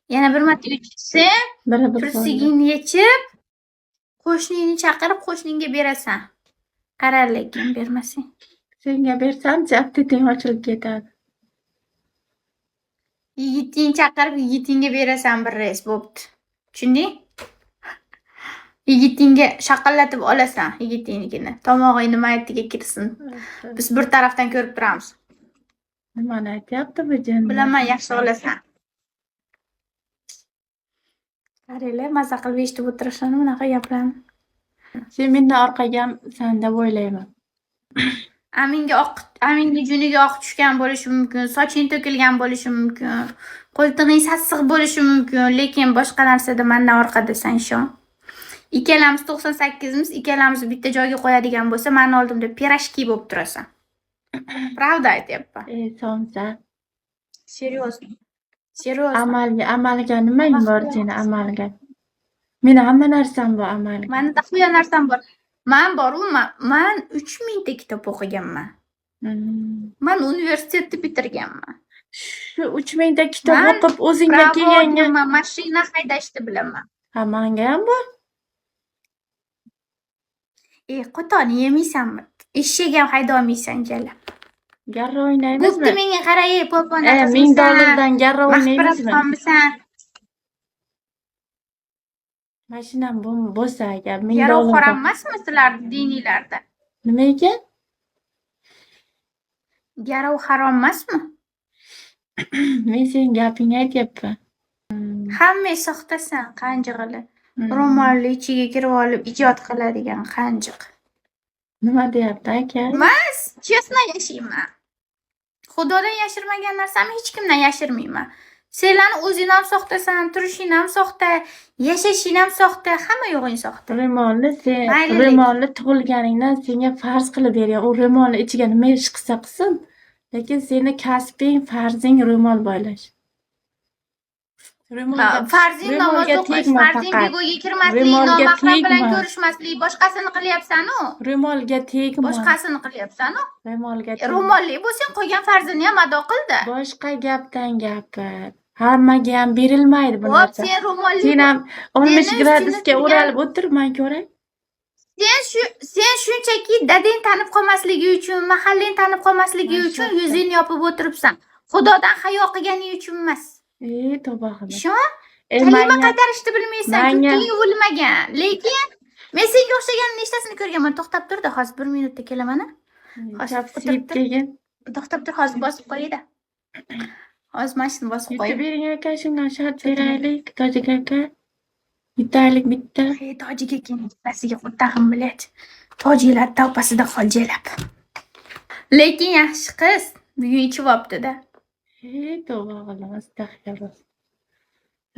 Yana bir marta uchsang, Biri bir tursigingni yechib, qo'shningni chaqirib, qo'shningga berasan. Qara lekin bermasang. senga bersam apteting ochilib ketadi. Yigitingni chaqirib, yigitingga berasan bir res bo'pti. Tushunding? Yigitingga shaqillatib olasan yigitingnikini. Tomog'ingni mayatiga kirsin. Biz bir tarafdan ko'rib turamiz. Nimani aytyapti bu jin? Bilaman, yaxshi olasan. Qaranglar, maza qilib eshitib o'tirishini, bunaqa gaplarni. Sen mendan orqagamsan deb o'ylayman. Aminga juniga oq tushgan bo'lishi mumkin, soching to'kilgan bo'lishi mumkin, qo'ltig'ing sassiq bo'lishi mumkin, lekin boshqa narsada mendan orqadasan, ishon. Ikkalamiz 98miz, ikkalamiz bitta joyga qo'yadigan bo'lsa, meni oldimda pirojki bo'lib turasan. Pravda aytyapman. Somsa. Seriozno. Amalga nimang bor seni amalga? Meni hamma narsam bor amalga. Meni taxmiyan narsam bor. Men 3000 ta kitob o'qiganman. Men universitetni bitirganman. Shu 3000 ta kitob o'qib o'zingga kelganga mashina haydashni bilaman. Ha, menga ham bor. Qotoni yemaysanmi? Eshak ham hayda olmaysan jala. Garra o'ynaymizmi? Bo'pti, menga qara, popon. $1000 garra o'ynaymizmi? Mashinam bo'lsa agar $1000. Garov harom emasmi sizlar diniylarda? Nima ekan? Garov harom emasmi? Men sen gapingni aytyapman. Hamma soxtasan, qanjig'ili. Ro'molli ichiga kirib olib ijod qiladigan qanjiq. Nima deyapti aka? Mas, chestno yashayman. Xudodan yashirmagan narsamni hech kimdan yashirmayman. Senlarni o'zing ham soxtasan, turishing ham soxta, yashashing ham soxta, hamma yo'g'ing soxta. Ro'molni tug'ilganingdan senga farz qilib bergan. U ro'molni ichiga nima ish qilsa qilsin, lekin seni kasbing, farzing ro'mol boylash. Farzing namoz o'qish, farzing bego'yga kirmaslik, nomahram bilan ko'rishmaslik, boshqasini qilyapsan-ku. Ro'molga tegma. Boshqasini qilyapsan-ku. Ro'molga ro'molli bo'lsang qo'ygan farzini ham ado qildi. Boshqa gapdan gapir. Hammaga ham berilmaydi bu narsa. Sen ro'molli. Sen ham 60 gradusga o'ralib o'tir, men ko'ray. Sen shunchaki dadang tanib qolmasligi uchun, mahallang tanib qolmasligi uchun yuzingni yopib o'tiribsan. Xudodan hayo qilganing uchun emas. Tavba qilma. Ishon? Kalima qaytarishni bilmaysan, ko'king yuvilmagan. Lekin men senga o'xshagan nechtasini ko'rganman. To'xtab tur-da, hozir 1 minutda kelaman-a. Hozir kelgin. To'xtab tur, hozir bosib qo'y-da. Hozir mashina bosib qo'y. Bitta bering aka, shundan shart beraylik, Tojik aka. Bittalik bitta. Tojik akaning bittasiga xuddag'im biladi. Tojiklar tavbasida qoljalab. Lekin yaxshi qiz, bugun ichib olibdi-da. Tavba qildim, astag'firullah.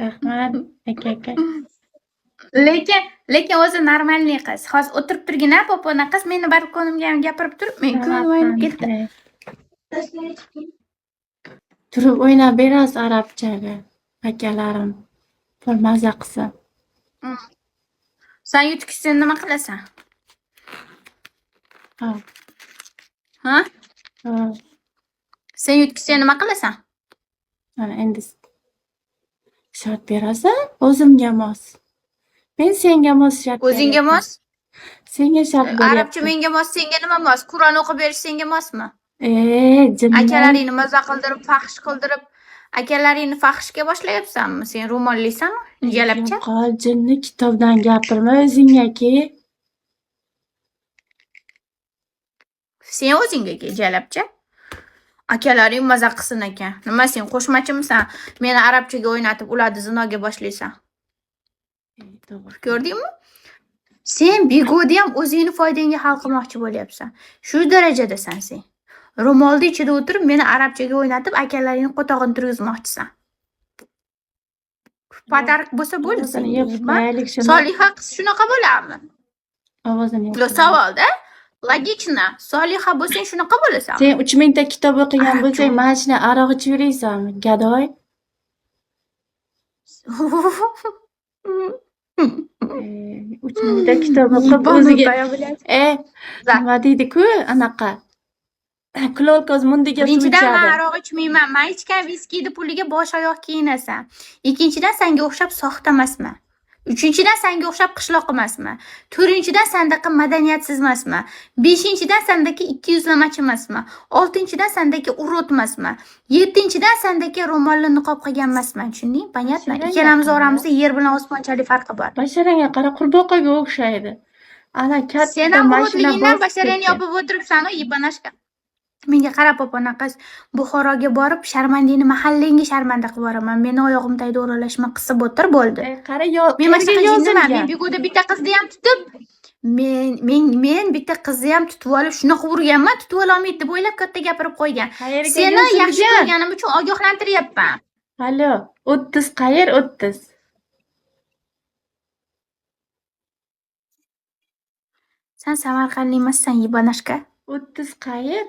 Rahmat, aka. Lekin o'zi normalniy qiz. Hozir o'tirib turgin-a, popona qiz, meni balkonimga ham gapirib turib, men ko'nglim aynib ketdi. Turib o'ynab berasiz arabchaga, akalarim. Pul maza qilsin. Sen yutkizsang nima qilasan? Ha? Sen yutkizsang nima qilasan? Mana endi shart berasan, o'zimga mos. Men senga mos shart. O'zingga mos? Senga shart beryapman. Arabcha menga mos, senga nima mos? Qur'on o'qib berish senga mosmi? Jinni. Akalaringni maza qildirib, faxsh qildirib, akalaringni faxshga boshlayapsanmi? Sen ro'mollisanmi? Jalabcha? Yo'q, jinni kitobdan gapirma o'zingga-ki. Sen o'zingga ke, jalabcha. Akalaring maza qilsin ekan. Nima sen qo'shmachimisan? Meni arabchaga o'ynatib, ularni zinoga boshlaysan. Ko'rdingmi? Sen bego'da ham o'zingni foydangga hal qilmoqchi bo'lyapsan. Shu darajadasan sen. Ro'molni ichida o'tirib, meni arabchaga o'ynatib, akalaringni qo'tog'ini turgizmoqchisan. Padarak bo'lsa bo'ldi. Soliha qiz shunaqa bo'ladimi? Ovozini savol-da. Logichna. Soliha bo'lsang shunaqa bo'lasan. Sen 3000 ta kitob o'qigan bo'lsang, mana shuni aroq ichib yuraysanmi? Gadoy. 3000 ta kitob o'qib o'ziga nima deydi-ku, anaqa. Kulolka o'z mundiga suv Birinchidan men ichadi. aroq ichmayman. Men ichgan viskiyni puliga bosh oyoq kiyinasan. Ikkinchidan senga o'xshab soxta emasman. Uchinchidan senga o'xshab qishloq emasman. To'rtinchidan sendaqi madaniyatsiz emasman. Beshinchidan sendagi 200lamachi emasman. Oltinchidan sendagi urut emasman. Yettinchidan sendagi ro'molli niqob qilgan emasman. Tushunding? Понятно? Basharang Ikkalamiz qara. oramizda yer bilan osmonchalik farqi bor. Basharangga qara, qurboqaga o'xshaydi. Ana Sen katta ham mashina urutligingdan bosib basharangni ketgan. yopib o'tiribsan-ku, yibanashka. Menga qarab popona qiz, Buxoroga borib sharmandangni mahallangga sharmanda qilib boraman. Meni oyog'im tagida o'ralashma qisib o'tir bo'ldi. Qara, Men mana qayerga shunaqa jinniman. Men yozilgan? bego'da bitta qizni ham tutib, men bitta qizni ham tutib olib shunaqa urganman, tutib ololmaydi deb o'ylab katta gapirib qo'ygan. Qayerga Seni yaxshi yozilgan? ko'rganim uchun ogohlantiryapman. Allo, 30 qayer 30? Sen Samarqandlik emassan, yibanashka. 30 qayer?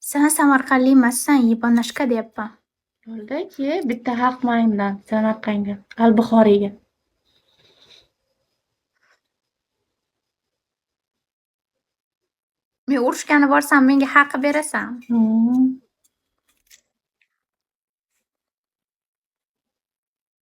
Sen Samarqandlik emassan, yibanashka deyapman. Yo'ldaki, bitta haq mendan Samarqandga, Al-Buxoriyga. Men urushgani borsam menga haqi berasan.